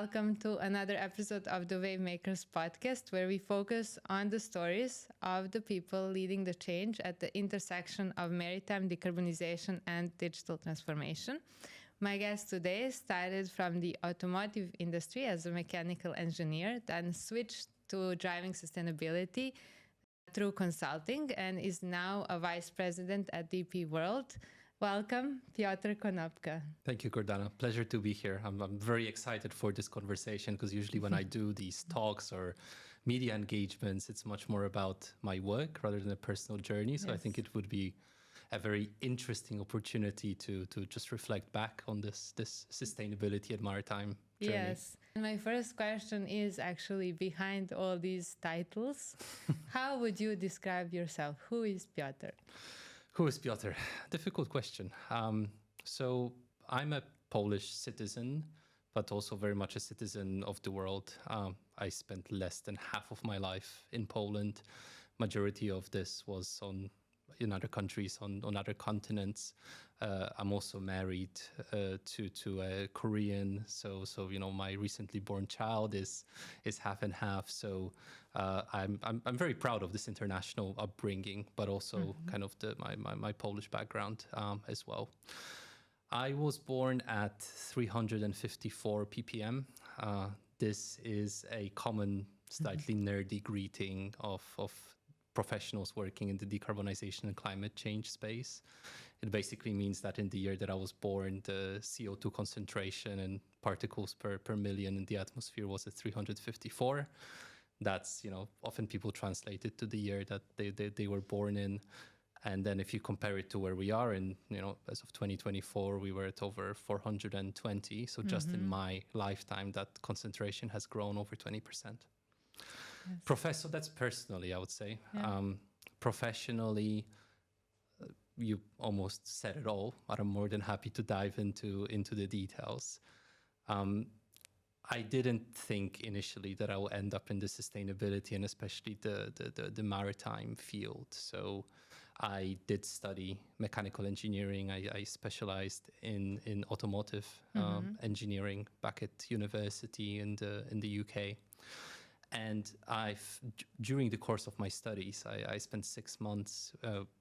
welcome to another episode of the Wavemakers Podcast, where we focus on the stories of the people leading the change at the intersection of maritime decarbonization and digital transformation. My guest today started from the automotive industry as a mechanical engineer, then switched to driving sustainability through consulting and is now a vice president at DP World. Welcome, Piotr Konopka. Thank you, Gordana. Pleasure to be here. I'm very excited for this conversation because usually when I do these talks or media engagements, it's much more about my work rather than a personal journey. So yes. I think it would be a very interesting opportunity to just reflect back on this sustainability and maritime journey. Yes. And my first question is actually behind all these titles. How would you describe yourself? Who is Piotr? Who is Piotr? Difficult question. So I'm a Polish citizen, but also very much a citizen of the world. I spent less than half of my life in Poland. Majority of this was in other countries, on other continents. I'm also married to a Korean, so my recently born child is half and half. So I'm very proud of this international upbringing, but also kind of my Polish background as well. I was born at 354 ppm. This is a common, slightly nerdy greeting of professionals working in the decarbonization and climate change space. It basically means that in the year that I was born, the CO2 concentration and particles per million in the atmosphere was at 354. That's, often people translate it to the year that they were born in. And then if you compare it to where we are in, as of 2024, we were at over 420. So just in my lifetime, that concentration has grown over 20%. Yes. Professor, that's personally, I would say. Yeah. Professionally, you almost said it all, but I'm more than happy to dive into the details. I didn't think initially that I will end up in the sustainability and especially the maritime field. So I did study mechanical engineering. I specialized in automotive engineering back at university in the UK. And during the course of my studies, I spent 6 months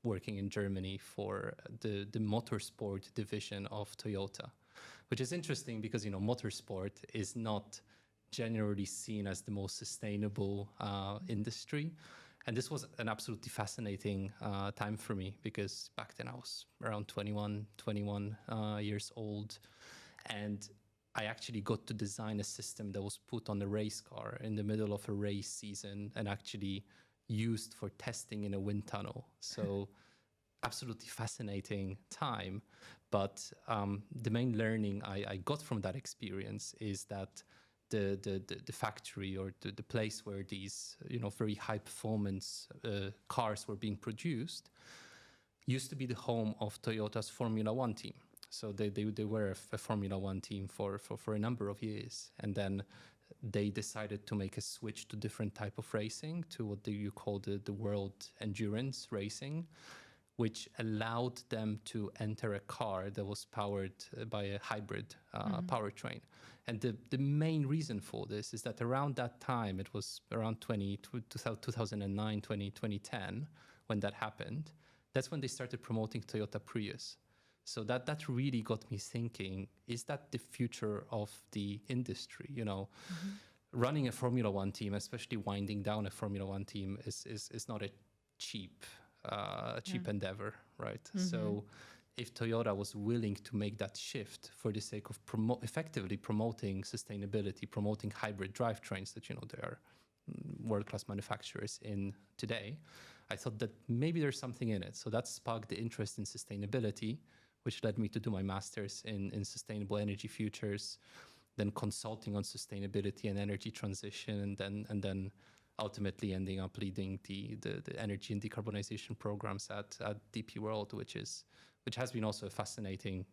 working in Germany for the Motorsport division of Toyota, which is interesting because, Motorsport is not generally seen as the most sustainable industry. And this was an absolutely fascinating time for me because back then I was around 21 years old. And I actually got to design a system that was put on a race car in the middle of a race season and actually used for testing in a wind tunnel. So absolutely fascinating time. But the main learning I got from that experience is that the factory or the place where these very high performance cars were being produced used to be the home of Toyota's Formula One team. So they were a Formula One team for a number of years. And then they decided to make a switch to different type of racing, to what you call the world endurance racing, which allowed them to enter a car that was powered by a hybrid powertrain. And the main reason for this is that around that time, it was around 2009, 2010, when that happened, that's when they started promoting Toyota Prius. So that really got me thinking, is that the future of the industry? Running a Formula One team, especially winding down a Formula One team is not a cheap endeavor, right? So if Toyota was willing to make that shift for the sake of effectively promoting sustainability, promoting hybrid drivetrains that, they are world-class manufacturers in today, I thought that maybe there's something in it. So that sparked the interest in sustainability, which led me to do my master's in sustainable energy futures, then consulting on sustainability and energy transition, and then ultimately ending up leading the energy and decarbonization programs at DP World, which has been also a fascinating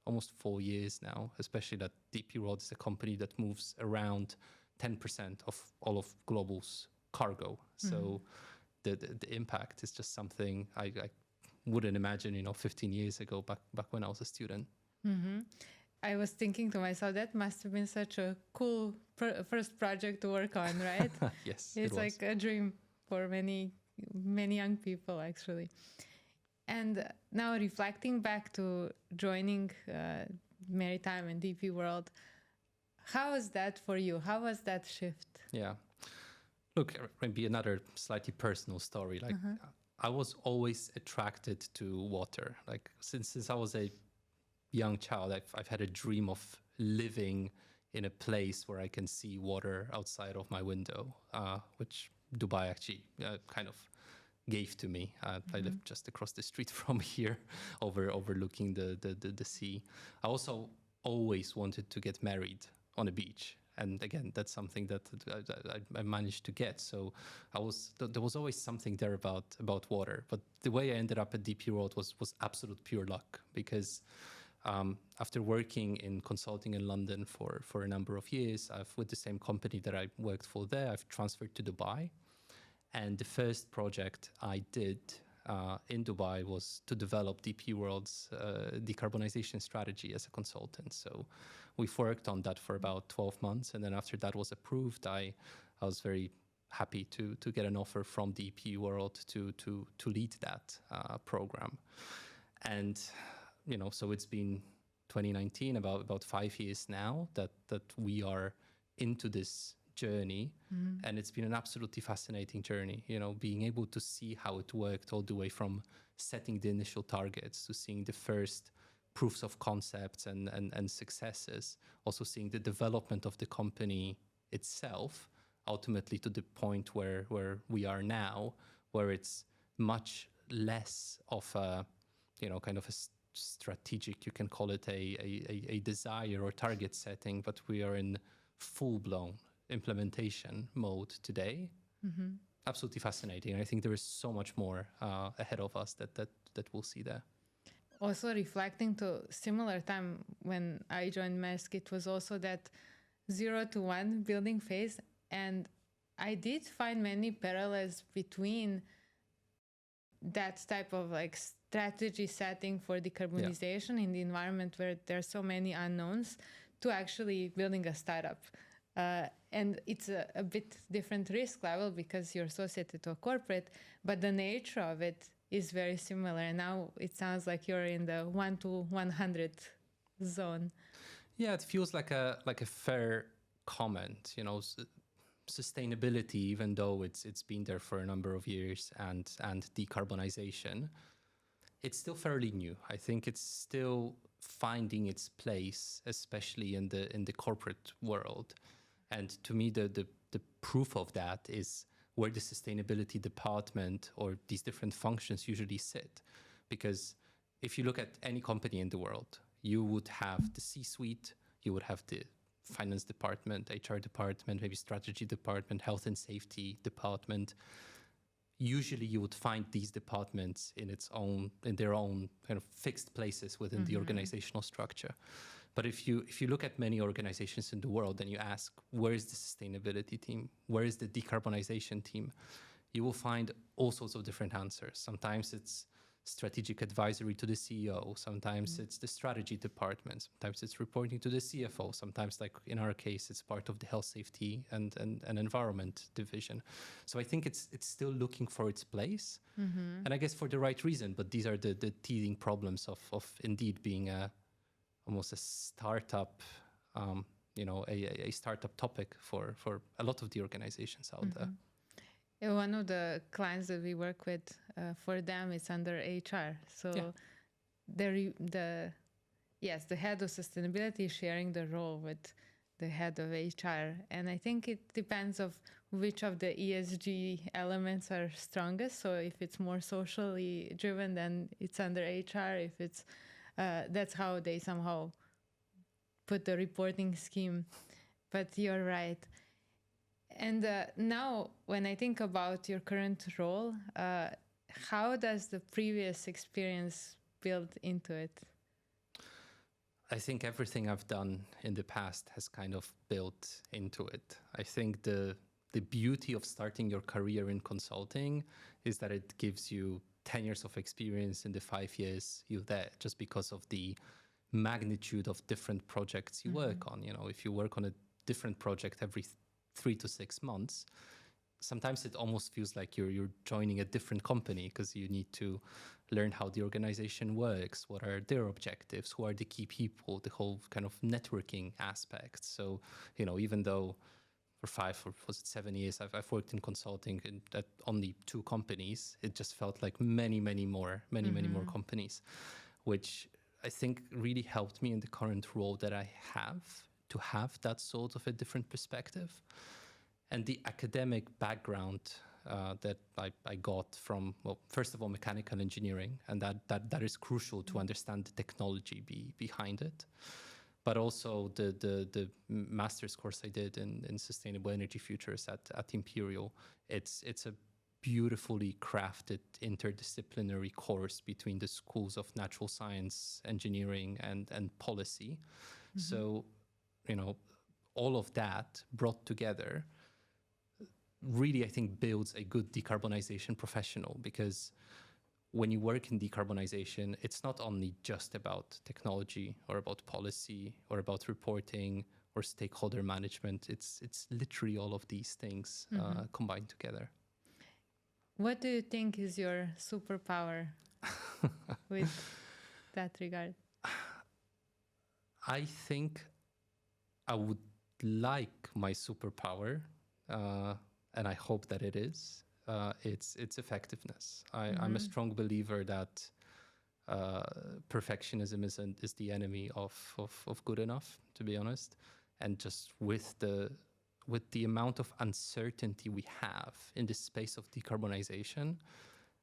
almost 4 years now, especially that DP World is a company that moves around 10% of all of global's cargo. So the impact is just something I wouldn't imagine, 15 years ago, back when I was a student. I was thinking to myself, that must have been such a cool first project to work on, right? Yes, It's like a dream for many, many young people, actually. And now reflecting back to joining Maritime and DP World, how was that for you? How was that shift? Yeah. Look, maybe another slightly personal story. Like, I was always attracted to water. Like, since I was a young child, I've had a dream of living in a place where I can see water outside of my window, which Dubai actually kind of gave to me. I live just across the street from here, overlooking the sea. I also always wanted to get married on a beach. And again, that's something that I managed to get. So there was always something there about water. But the way I ended up at DP World was absolute pure luck, because after working in consulting in London for a number of years, with the same company that I worked for there, I've transferred to Dubai. And the first project I did in Dubai was to develop DP World's decarbonization strategy as a consultant. So we've worked on that for about 12 months. And then after that was approved, I was very happy to get an offer from DP World to lead that program. And, you know, so it's been 2019, about 5 years now that we are into this journey. And it's been an absolutely fascinating journey, you know, being able to see how it worked all the way from setting the initial targets to seeing the first proofs of concepts and successes, also seeing the development of the company itself, ultimately to the point where we are now, where it's much less of a, you know, kind of a strategic, you can call it a desire or target setting, but we are in full-blown implementation mode today. Absolutely fascinating. I think there is so much more ahead of us that we'll see there. Also reflecting to similar time when I joined Maersk, it was also that 0 to 1 building phase. And I did find many parallels between that type of like strategy setting for decarbonization in the environment where there's so many unknowns to actually building a startup. And it's a bit different risk level because you're associated to a corporate, but the nature of it is very similar. And now it sounds like you're in the 1 to 100 zone. Yeah, it feels like a fair comment. You know, sustainability, even though it's been there for a number of years, and decarbonization, it's still fairly new. I think it's still finding its place, especially in the corporate world. And to me, the proof of that is where the sustainability department or these different functions usually sit. Because if you look at any company in the world, you would have the C-suite, you would have the finance department, HR department, maybe strategy department, health and safety department. Usually you would find these departments in their own kind of fixed places within the organizational structure. But if you look at many organizations in the world and you ask, where is the sustainability team? Where is the decarbonization team? You will find all sorts of different answers. Sometimes it's strategic advisory to the CEO. Sometimes it's the strategy department. Sometimes it's reporting to the CFO. Sometimes, like in our case, it's part of the health, safety, and environment division. So I think it's still looking for its place, and I guess for the right reason. But these are the teething problems of indeed being almost a startup, a startup topic for a lot of the organizations out there. Yeah, one of the clients that we work with, for them, it's under HR. So the head of sustainability is sharing the role with the head of HR. And I think it depends of which of the ESG elements are strongest. So if it's more socially driven, then it's under HR. If it's, that's how they somehow put the reporting scheme. But you're right. And now, when I think about your current role, how does the previous experience build into it? I think everything I've done in the past has kind of built into it. I think the beauty of starting your career in consulting is that it gives you 10 years of experience in the 5 years you're there, just because of the magnitude of different projects you work on. You know, if you work on a different project every 3 to 6 months, sometimes it almost feels like you're joining a different company, because you need to learn how the organization works, what are their objectives, who are the key people, the whole kind of networking aspect. So, you know, even though for 5 or was it 7 years I've worked in consulting at only 2 companies, it just felt like many more companies, which I think really helped me in the current role that I have, to have that sort of a different perspective. And the academic background that I got from, well, first of all, mechanical engineering, and that is crucial to understand the technology behind it. But also the master's course I did in sustainable energy futures at Imperial, it's a beautifully crafted interdisciplinary course between the schools of natural science, engineering, and policy. So, you know, all of that brought together really, I think, builds a good decarbonization professional, because when you work in decarbonization, it's not only just about technology or about policy or about reporting or stakeholder management. It's literally all of these things combined together. What do you think is your superpower with that regard? I think I would like my superpower, and I hope that it is, its effectiveness. I'm a strong believer that perfectionism is the enemy of good enough, to be honest. And just with the amount of uncertainty we have in the space of decarbonization,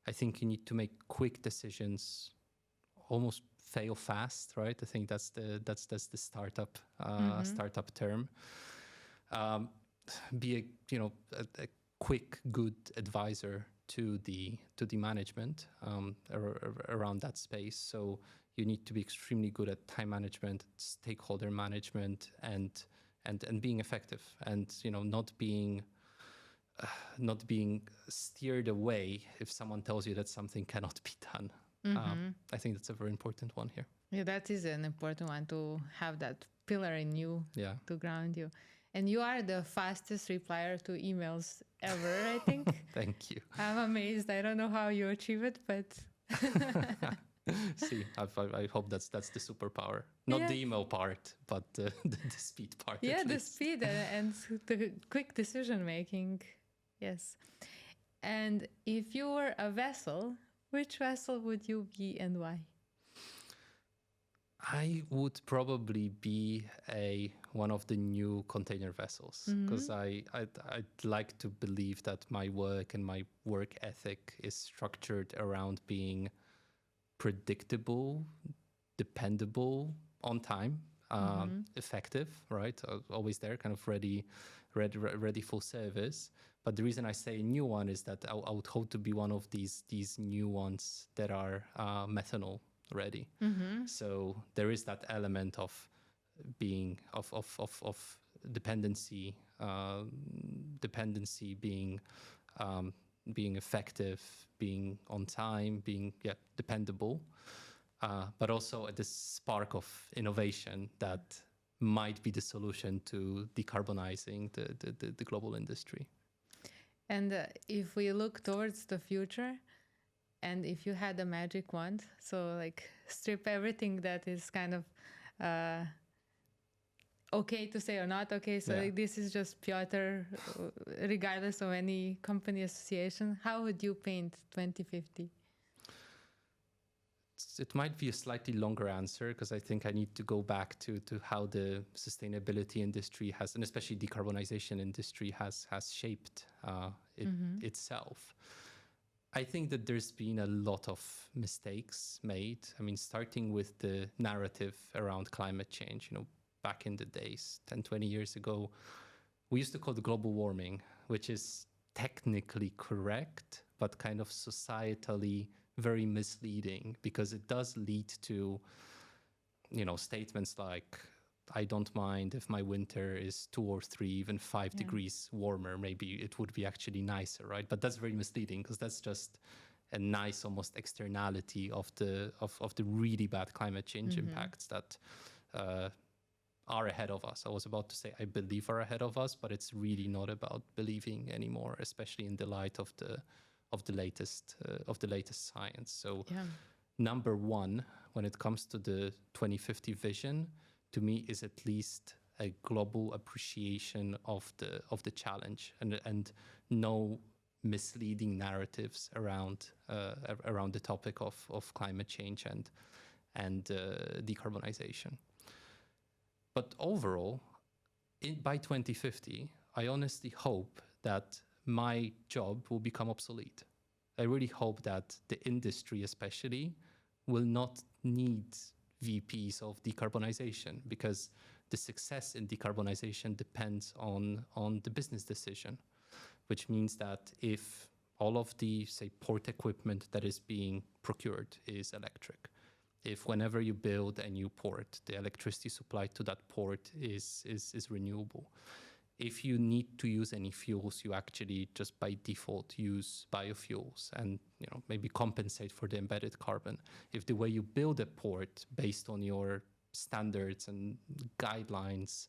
I think you need to make quick decisions, almost fail fast, right? I think that's the startup startup term. Be a quick, good advisor to the management around that space. So you need to be extremely good at time management, stakeholder management, and being effective, and not being steered away if someone tells you that something cannot be done. I think that's a very important one here. Yeah, that is an important one, to have that pillar in you to ground you. And you are the fastest replier to emails ever, I think. Thank you. I'm amazed. I don't know how you achieve it, but... See, I hope that's the superpower. Not the email part, but the speed part. Yeah, the speed and the quick decision making. Yes. And if you were a vessel, which vessel would you be and why? I would probably be one of the new container vessels, because I'd like to believe that my work and my work ethic is structured around being predictable, dependable, on time, effective, right? Always there, kind of ready for service. But the reason I say new one is that I would hope to be one of these new ones that are methanol ready. So there is that element of being of dependency, being effective, being on time, being dependable, but also at this spark of innovation that might be the solution to decarbonizing the global industry. And if we look towards the future, and if you had a magic wand, so like strip everything that is kind of okay to say or not okay, so like this is just Piotr, regardless of any company association, how would you paint 2050? It might be a slightly longer answer, because I think I need to go back to how the sustainability industry has, and especially decarbonization industry has shaped itself. I think that there's been a lot of mistakes made. I mean, starting with the narrative around climate change, back in the days, 10, 20 years ago, we used to call it global warming, which is technically correct, but kind of societally very misleading, because it does lead to, statements like, I don't mind if my winter is 2 or 3, even 5 degrees warmer. Maybe it would be actually nicer, right? But that's very misleading, because that's just a nice almost externality of the really bad climate change impacts that are ahead of us. I was about to say I believe are ahead of us, but it's really not about believing anymore, especially in the light of the latest science. So number one, when it comes to the 2050 vision, to me is at least a global appreciation of the challenge and no misleading narratives around the topic of climate change and decarbonization. But overall, by 2050, I honestly hope that my job will become obsolete. I really hope that the industry especially will not need VPs of decarbonization, because the success in decarbonization depends on the business decision, which means that if all of the, say, port equipment that is being procured is electric, if whenever you build a new port, the electricity supplied to that port is renewable, if you need to use any fuels, you actually just by default use biofuels and maybe compensate for the embedded carbon. If the way you build a port based on your standards and guidelines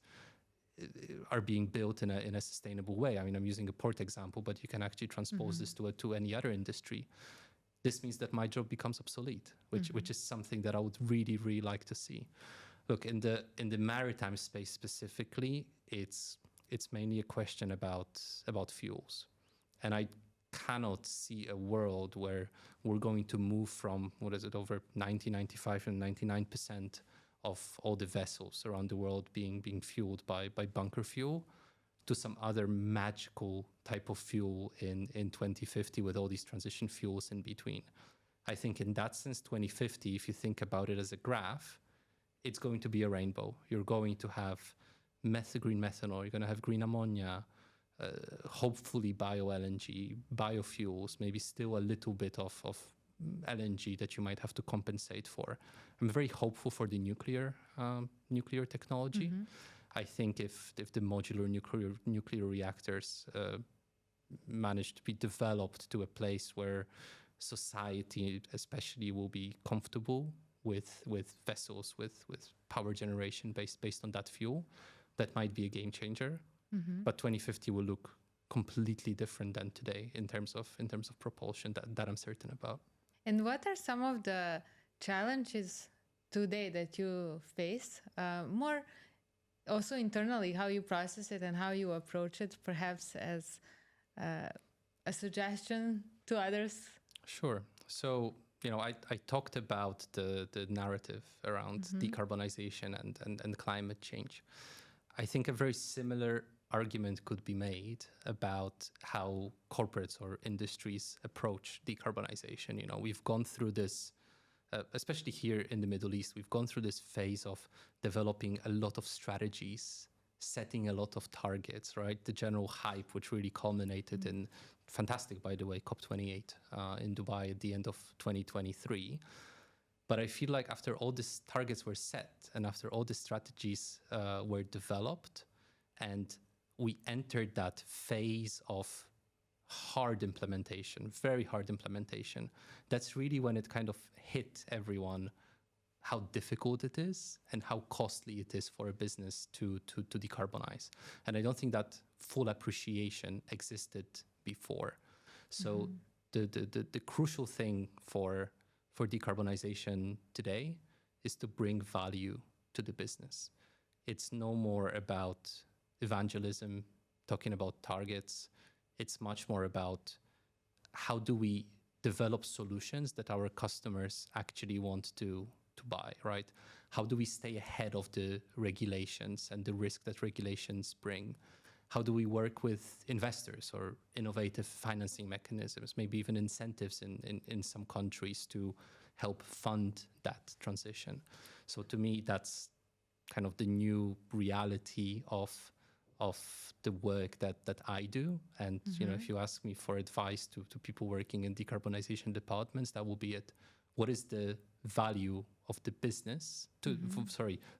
are being built in a sustainable way. I mean, I'm using a port example, but you can actually transpose this to any other industry. This means that my job becomes obsolete, which is something that I would really, really like to see. Look, in the maritime space specifically, it's mainly a question about fuels. And I cannot see a world where we're going to move from, over 95 and 99% of all the vessels around the world being fueled by bunker fuel to some other magical type of fuel in 2050 with all these transition fuels in between. I think in that sense, 2050, if you think about it as a graph, it's going to be a rainbow. You're going to have green methanol, you're going to have green ammonia, hopefully bio-LNG, biofuels, maybe still a little bit of LNG that you might have to compensate for. I'm very hopeful for the nuclear technology. I think if the modular nuclear reactors manage to be developed to a place where society especially will be comfortable with vessels with power generation based on that fuel, that might be a game changer. But 2050 will look completely different than today in terms of propulsion. That I'm certain about. And what are some of the challenges today that you face? More also internally, how you process it and how you approach it, perhaps as a suggestion to others? Sure. So, I talked about the narrative around decarbonization and climate change. I think a very similar argument could be made about how corporates or industries approach decarbonization. We've gone through this, especially here in the Middle East, we've gone through this phase of developing a lot of strategies, setting a lot of targets, right? The general hype, which really culminated in, fantastic, by the way, COP28 in Dubai at the end of 2023. But I feel like after all these targets were set and after all the strategies were developed and we entered that phase of hard implementation, very hard implementation, that's really when it kind of hit everyone how difficult it is and how costly it is for a business to decarbonize. And I don't think that full appreciation existed before. So the crucial thing for decarbonization today is to bring value to the business. It's no more about evangelism, talking about targets. It's much more about how do we develop solutions that our customers actually want to buy, right? How do we stay ahead of the regulations and the risk that regulations bring? How do we work with investors or innovative financing mechanisms, maybe even incentives in some countries to help fund that transition? So to me, that's kind of the new reality of the work that I do. And if you ask me for advice to people working in decarbonization departments, that will be it. What is the value of the business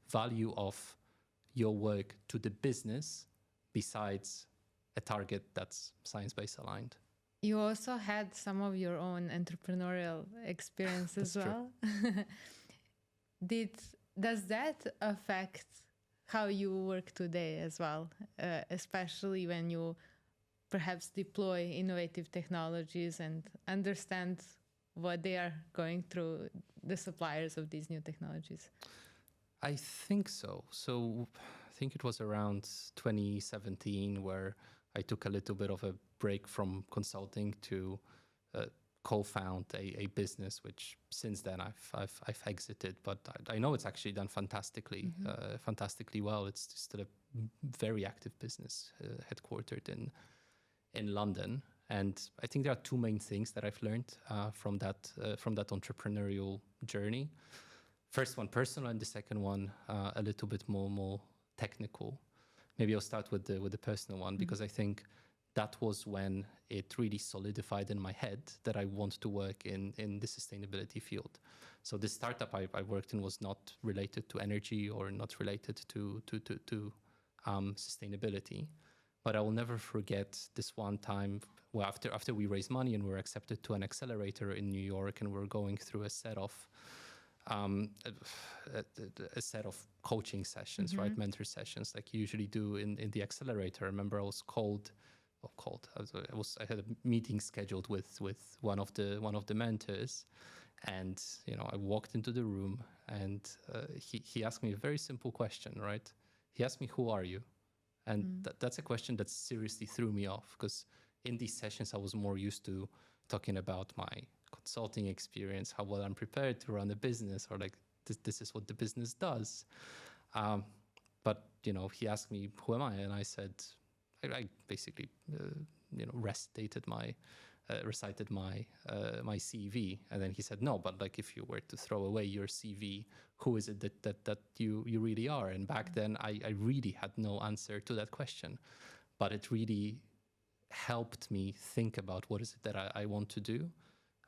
value of your work to the business besides a target that's science-based aligned? You also had some of your own entrepreneurial experience as well. Did does that affect how you work today as well, especially when you perhaps deploy innovative technologies and understand what they are going through, the suppliers of these new technologies? I think so. So I think it was around 2017 where I took a little bit of a break from consulting to co-found a business, which since then I've exited. But I know it's actually done fantastically well. It's still a very active business, headquartered in London. And I think there are two main things that I've learned from that entrepreneurial journey. First one personal, and the second one a little bit more technical. Maybe I'll start with the personal one, because I think that was when it really solidified in my head that I want to work in the sustainability field. So this startup I worked in was not related to energy or not related to sustainability. But I will never forget this one time, well, after we raised money and were accepted to an accelerator in New York, and we're going through a set of coaching sessions, right? Mentor sessions, like you usually do in the accelerator. I remember I was I had a meeting scheduled with one of the mentors, and I walked into the room, and he asked me a very simple question, right? He asked me, "Who are you?" And that's a question that seriously threw me off, because in these sessions I was more used to talking about my consulting experience, how well I'm prepared to run a business, or like this is what the business does. But he asked me, "Who am I?" And I said, I basically recited my CV. And then he said, "No, but like if you were to throw away your CV, who is it that you really are?" And back then I really had no answer to that question, but it really helped me think about what is it that I want to do.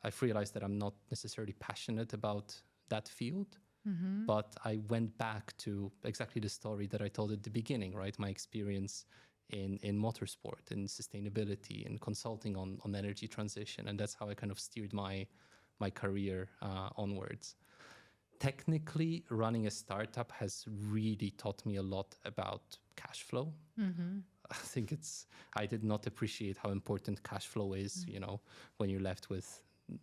I've realized that I'm not necessarily passionate about that field, but I went back to exactly the story that I told at the beginning, right? My experience in motorsport, in sustainability, in consulting on energy transition. And that's how I kind of steered my career onwards. Technically, running a startup has really taught me a lot about cash flow. I think I did not appreciate how important cash flow is, when you're left with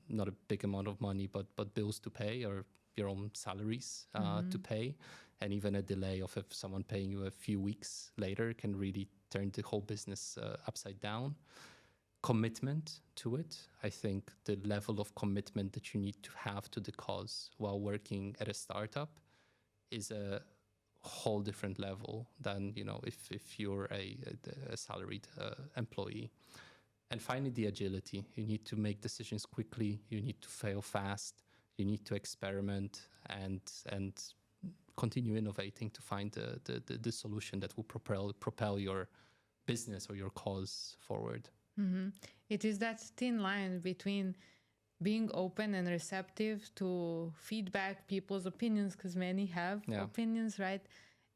not a big amount of money, but bills to pay, or your own salaries to pay. And even a delay of someone paying you a few weeks later can really turn the whole business upside down. Commitment to it. I think the level of commitment that you need to have to the cause while working at a startup is a whole different level than if you're a salaried employee. And finally, the agility. You need to make decisions quickly. You need to fail fast. You need to experiment and continue innovating to find the solution that will propel your business or your cause forward. It is that thin line between being open and receptive to feedback, people's opinions, because many have opinions, right?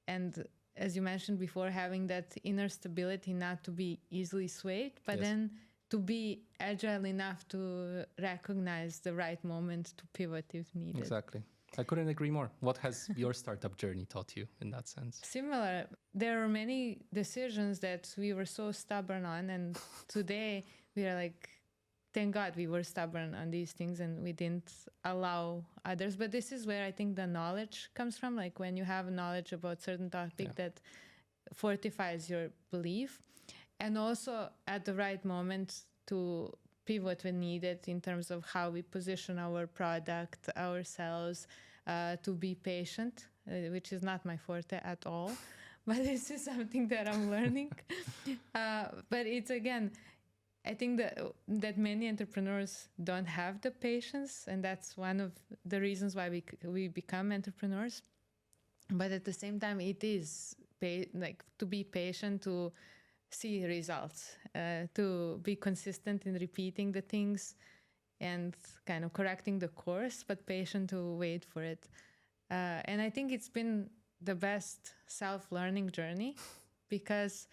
And as you mentioned before, having that inner stability not to be easily swayed, but then to be agile enough to recognize the right moment to pivot if needed. Exactly. I couldn't agree more. What has your startup journey taught you in that sense? Similar. There are many decisions that we were so stubborn on, and today we are like, thank God we were stubborn on these things and we didn't allow others. But this is where I think the knowledge comes from, like when you have knowledge about certain topic that fortifies your belief, and also at the right moment to pivot when needed in terms of how we position our product, ourselves, to be patient, which is not my forte at all, but this is something that I'm learning. But it's, again, I think that many entrepreneurs don't have the patience, and that's one of the reasons why we become entrepreneurs. But at the same time, it is to be patient, to see results, to be consistent in repeating the things and kind of correcting the course, but patient to wait for it. And I think it's been the best self-learning journey, because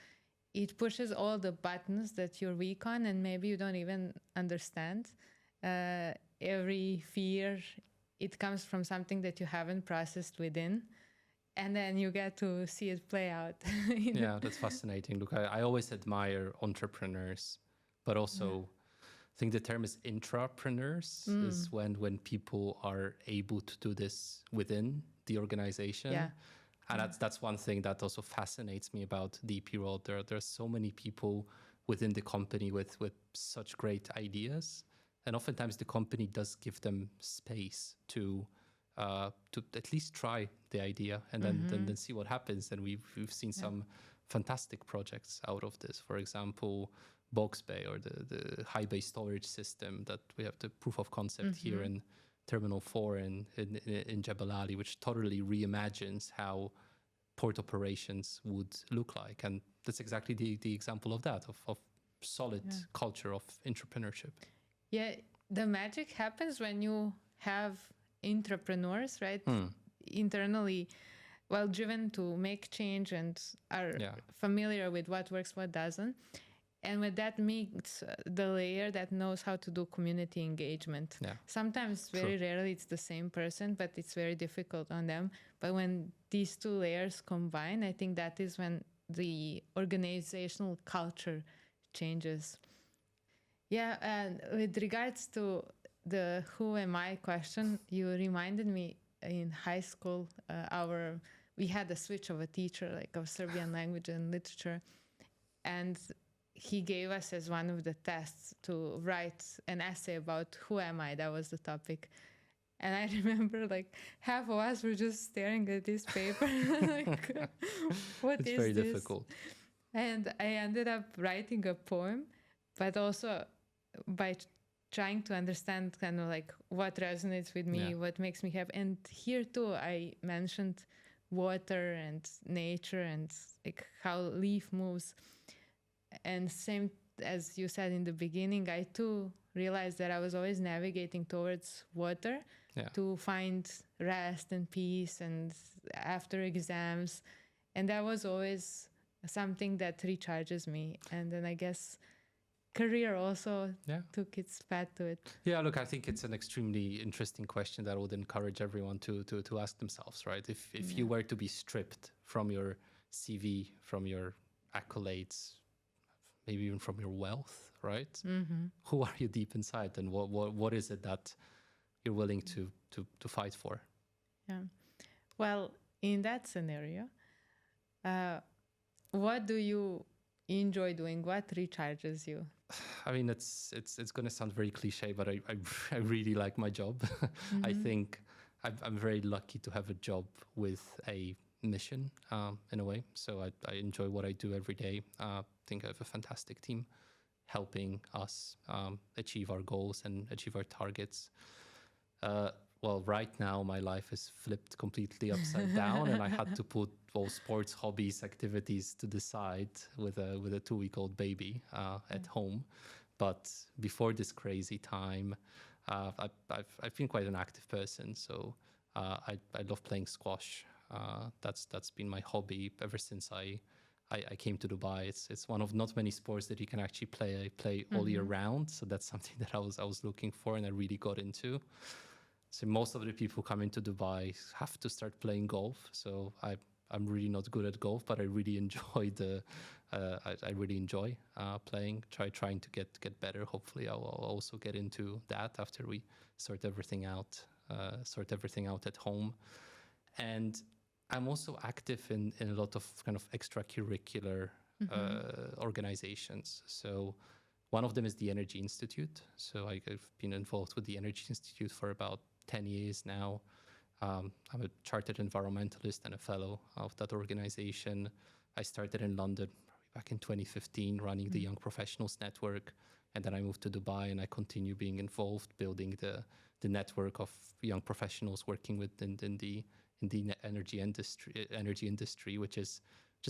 it pushes all the buttons that you're weak on, and maybe you don't even understand. Every fear, it comes from something that you haven't processed within, and then you get to see it play out. Yeah, that's fascinating. Look, I always admire entrepreneurs, but also I think the term is intrapreneurs is when people are able to do this within the organization. Yeah. And that's one thing that also fascinates me about DP World. There are so many people within the company with such great ideas, and oftentimes the company does give them space to at least try the idea and then see what happens. And we've seen some fantastic projects out of this. For example, Box Bay, or the high bay storage system that we have the proof of concept here in Terminal 4 in Jebel Ali, which totally reimagines how port operations would look like. And that's exactly the example of that, of solid culture of entrepreneurship. Yeah, the magic happens when you have entrepreneurs, right? Internally, well, driven to make change and are familiar with what works, what doesn't. And with that meets the layer that knows how to do community engagement. Yeah. Sometimes, very rarely, it's the same person, but it's very difficult on them. But when these two layers combine, I think that is when the organizational culture changes. Yeah, and with regards to the who am I question, you reminded me in high school, we had a switch of a teacher, like of Serbian language and literature. And he gave us as one of the tests to write an essay about who am I. That was the topic. And I remember like half of us were just staring at this paper. Like, what it's is very this? Difficult. And I ended up writing a poem, but also by trying to understand kind of like what resonates with me, what makes me happy. And here too, I mentioned water and nature and like how leaf moves. And same as you said in the beginning, I too realized that I was always navigating towards water to find rest and peace and after exams. And that was always something that recharges me. And then I guess career also took its path to it. Yeah, look, I think it's an extremely interesting question that I would encourage everyone to ask themselves, right? If you were to be stripped from your CV, from your accolades, maybe even from your wealth, right? Who are you deep inside, and what is it that you're willing to fight for? Yeah. Well, in that scenario, what do you enjoy doing? What recharges you? I mean, it's going to sound very cliche, but I really like my job. I think I'm very lucky to have a job with a mission in a way. So I enjoy what I do every day. I think I have a fantastic team helping us achieve our goals and achieve our targets. Well, right now my life is flipped completely upside down, and I had to put all sports, hobbies, activities to the side with a 2-week-old baby at home. But before this crazy time, I've been quite an active person. So I love playing squash. That's been my hobby ever since I came to Dubai. It's one of not many sports that you can actually play all year round. So that's something that I was looking for, and I really got into. So most of the people coming to Dubai have to start playing golf. So I'm really not good at golf, but I really enjoy I really enjoy playing. Trying to get better. Hopefully, I'll also get into that after we sort everything out at home. And I'm also active in a lot of kind of extracurricular organizations. So one of them is the Energy Institute. So I've been involved with the Energy Institute for about 10 years now. I'm a chartered environmentalist and a fellow of that organization. I started in London back in 2015, running the Young Professionals Network. And then I moved to Dubai, and I continue being involved, building the network of young professionals working in the energy industry, which is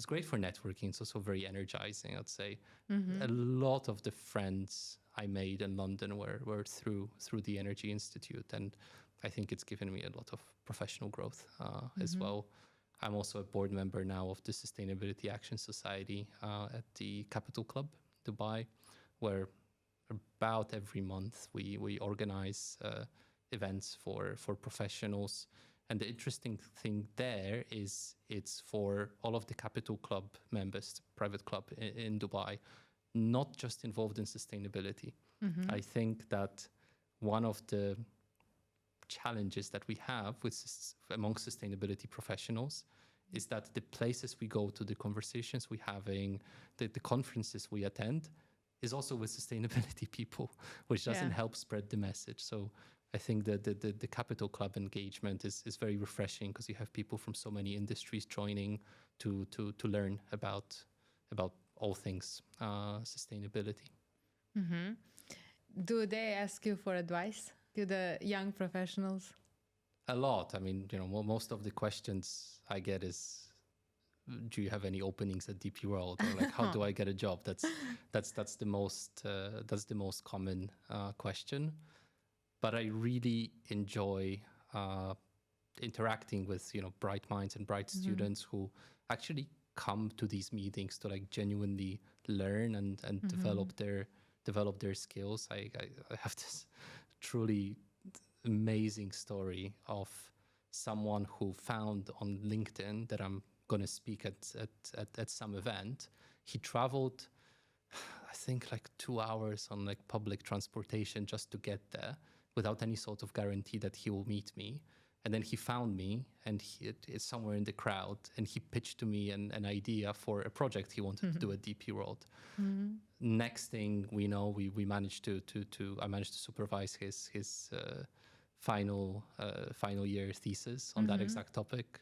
great for networking. It's also very energizing, I'd say. A lot of the friends I made in London were through the Energy Institute, and I think it's given me a lot of professional growth as well. I'm also a board member now of the Sustainability Action Society at the Capital Club, Dubai, where about every month we organize events for professionals. And the interesting thing there is it's for all of the Capital Club members, private club in Dubai, not just involved in sustainability. I think that one of the challenges that we have among sustainability professionals is that the places we go to, the conversations we're having, the conferences we attend is also with sustainability people, which doesn't help spread the message. So I think that the Capital Club engagement is very refreshing because you have people from so many industries joining to learn about all things sustainability. Do they ask you for advice to the young professionals? A lot. I mean, most of the questions I get is, do you have any openings at DP World, or like, how do I get a job? That's the most common question. But I really enjoy interacting with bright minds and bright students who actually come to these meetings to like genuinely learn and develop their skills. I have this truly amazing story of someone who found on LinkedIn that I'm going to speak at some event. He traveled, I think, like 2 hours on like public transportation just to get there without any sort of guarantee that he will meet me. And then he found me, and he is somewhere in the crowd, and he pitched to me an idea for a project he wanted to do at DP World. Next thing we know, we managed I managed to supervise his final year thesis on that exact topic.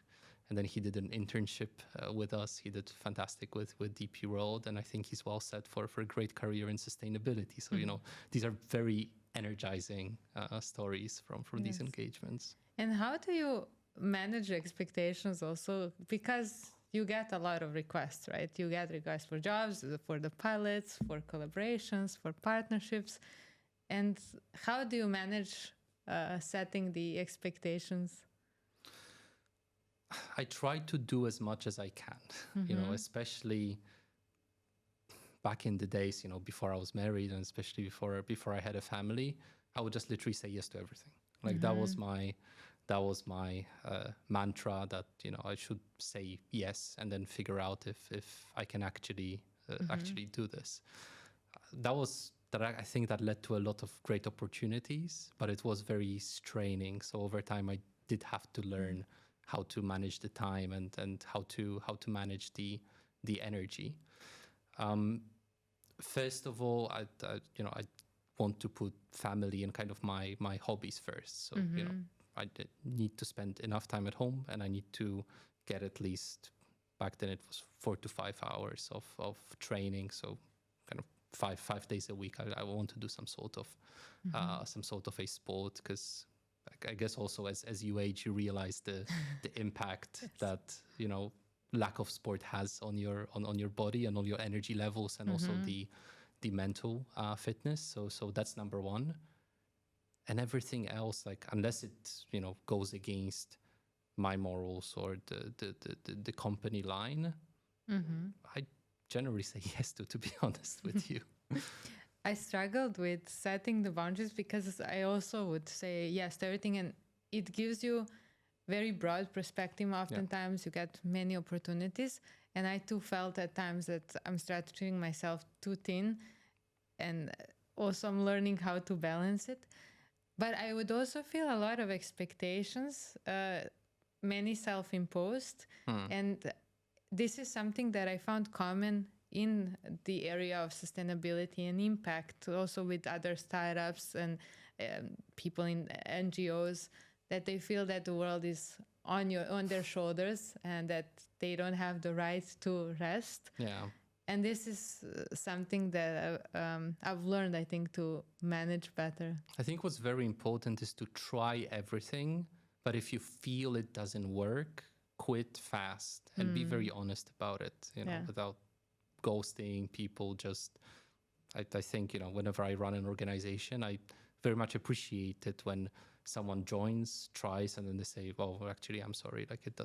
And then he did an internship with us. He did fantastic with DP World, and I think he's well set for a great career in sustainability. So these are very energizing stories from these engagements. And how do you manage expectations also? Because you get a lot of requests, right? You get requests for jobs, for the pilots, for collaborations, for partnerships. And how do you manage setting the expectations? I try to do as much as I can, especially back in the days, before I was married, and especially before I had a family. I would just literally say yes to everything. Like that was my mantra, that I should say yes and then figure out if I can actually do this. I think that led to a lot of great opportunities, but it was very straining. So over time, I did have to learn how to manage the time and how to manage the energy. First of all, I want to put family and kind of my hobbies first. So I need to spend enough time at home, and I need to get at least, back then it was 4 to 5 hours of training. So kind of five days a week, I want to do some sort of a sport, because I guess also as you age, you realize the impact that lack of sport has on your body and on your energy levels, and also the mental fitness. So that's number one. And everything else, like unless it goes against my morals or the company line, I generally say yes to be honest with you. I struggled with setting the boundaries because I also would say yes to everything, and it gives you very broad perspective. Oftentimes you get many opportunities, and I too felt at times that I'm stretching myself too thin, and also I'm learning how to balance it. But I would also feel a lot of expectations, many self-imposed, and this is something that I found common in the area of sustainability and impact, also with other startups and people in NGOs, that they feel that the world is on their shoulders and that they don't have the right to rest. Yeah. And this is something that I've learned, I think, to manage better. I think what's very important is to try everything, but if you feel it doesn't work, quit fast and be very honest about it, without ghosting people. Just, I think, whenever I run an organization, I very much appreciate it when someone joins, tries, and then they say, well, actually, I'm sorry, like it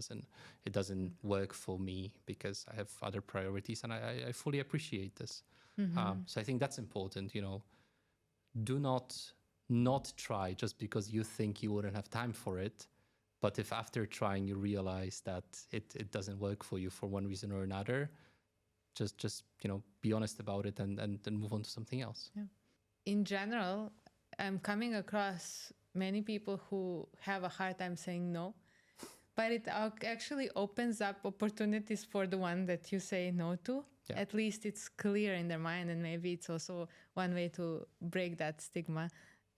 doesn't work for me because I have other priorities, and I fully appreciate this. So I think that's important, do not try just because you think you wouldn't have time for it. But if after trying you realize that it doesn't work for you for one reason or another, just be honest about it and then move on to something else. Yeah. In general, I'm coming across many people who have a hard time saying no, but it actually opens up opportunities for the one that you say no to. Yeah. At least it's clear in their mind, and maybe it's also one way to break that stigma.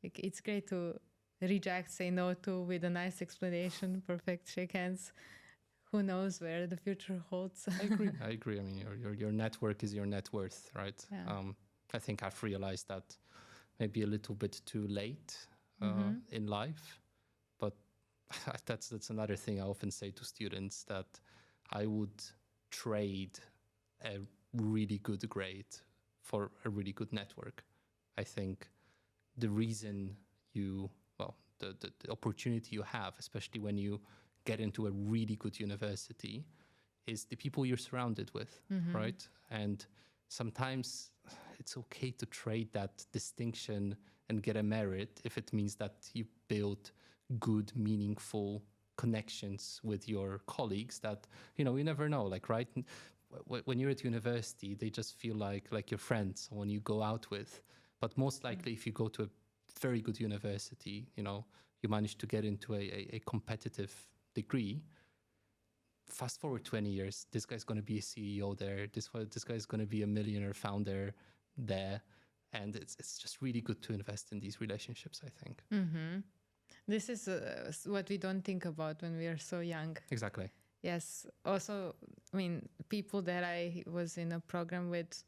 Like, it's great to reject, say no to with a nice explanation, perfect, shake hands. Who knows where the future holds? I agree. I mean, your network is your net worth, right? Yeah. I think I've realized that maybe a little bit too late in life, but that's another thing I often say to students, that I would trade a really good grade for a really good network. I think the reason the opportunity you have, especially when you get into a really good university, is the people you're surrounded with, right? And sometimes it's okay to trade that distinction and get a merit if it means that you build good, meaningful connections with your colleagues that, you never know, like, right? When you're at university, they just feel like your friends, someone you go out with. But most likely, if you go to a very good university, you manage to get into a competitive degree. Fast forward 20 years, this guy's going to be a CEO there. This guy's going to be a millionaire founder there. And it's just really good to invest in these relationships, I think. Mm-hmm. This is what we don't think about when we are so young. Exactly. Yes. Also, I mean, people that I was in a program with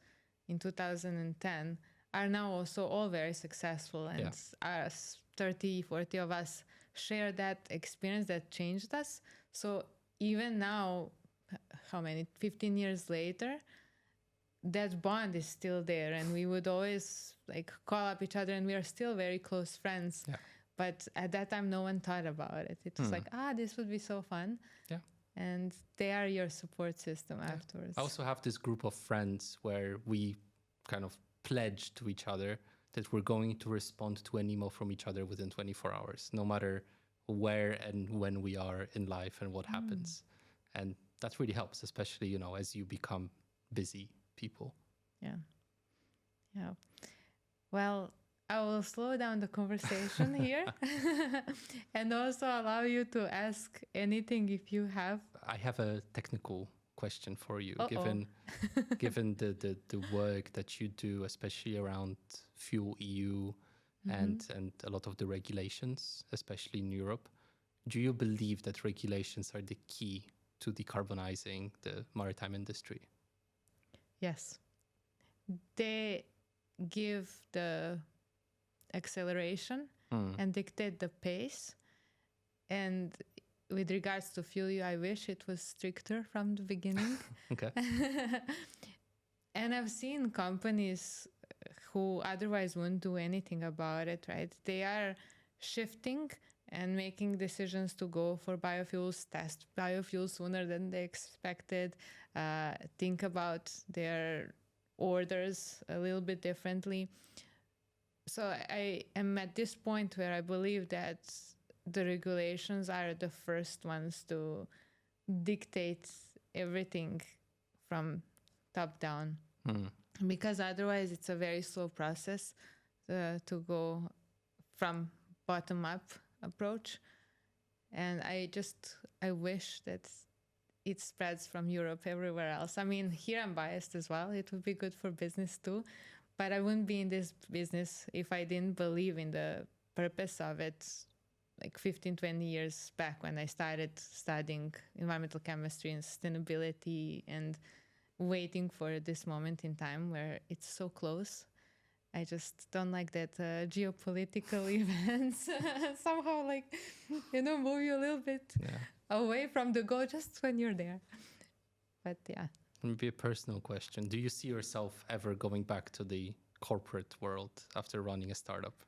in 2010 are now also all very successful. And us, 30, 40 of us, share that experience that changed us. So even now, 15 years later, that bond is still there, and we would always call up each other, and we are still very close friends. Yeah. But at that time, no one thought about it. It was this would be so fun. Yeah. And they are your support system afterwards. I also have this group of friends where we kind of pledge to each other that we're going to respond to an email from each other within 24 hours, no matter where and when we are in life and what happens. And that really helps, especially, as you become busy people. Yeah. Yeah. Well, I will slow down the conversation here and also allow you to ask anything if you have. I have a technical question for you. Given the work that you do, especially around Fuel EU and a lot of the regulations, especially in Europe, do you believe that regulations are the key to decarbonizing the maritime industry? Yes. They give the acceleration and dictate the pace. And with regards to fuel, I wish it was stricter from the beginning. Okay. And I've seen companies who otherwise wouldn't do anything about it, right? They are shifting and making decisions to go for biofuels, test biofuels sooner than they expected, think about their orders a little bit differently. So I am at this point where I believe that the regulations are the first ones to dictate everything from top down. Because otherwise it's a very slow process to go from bottom up approach. And I wish that it spreads from Europe everywhere else. I mean, here I'm biased as well. It would be good for business too. But I wouldn't be in this business if I didn't believe in the purpose of it 15, 20 years back when I started studying environmental chemistry and sustainability and waiting for this moment in time where it's so close. I just don't like that geopolitical events somehow move you a little bit away from the goal just when you're there. But yeah. Maybe a personal question. Do you see yourself ever going back to the corporate world after running a startup?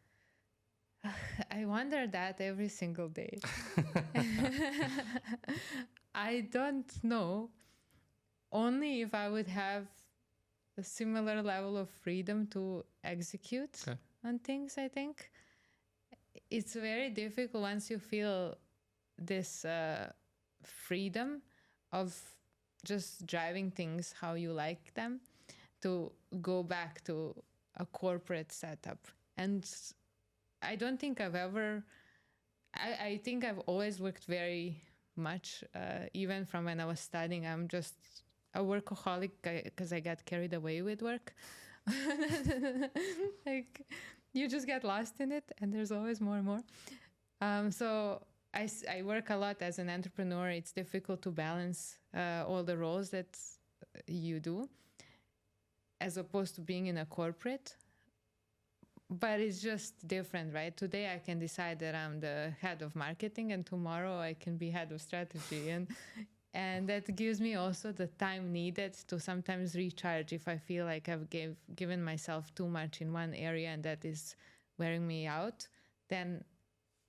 I wonder that every single day. I don't know. Only if I would have a similar level of freedom to execute on things, I think. It's very difficult once you feel this freedom of just driving things how you like them to go back to a corporate setup. And I don't think I've ever, I think I've always worked very much, even from when I was studying. I'm just a workaholic because I got carried away with work. Like, you just get lost in it and there's always more and more. So I work a lot as an entrepreneur. It's difficult to balance all the roles that you do as opposed to being in a corporate. But it's just different, right? Today I can decide that I'm the head of marketing and tomorrow I can be head of strategy. And that gives me also the time needed to sometimes recharge if I feel like I've given myself too much in one area and that is wearing me out. Then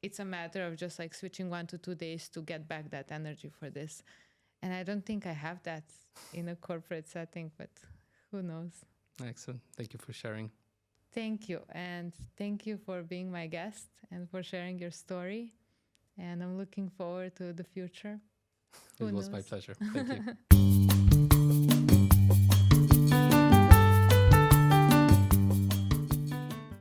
it's a matter of just like switching 1 to 2 days to get back that energy for this. And I don't think I have that in a corporate setting, but who knows? Excellent. Thank you for sharing. Thank you. And thank you for being my guest and for sharing your story. And I'm looking forward to the future. It was my pleasure. Thank you.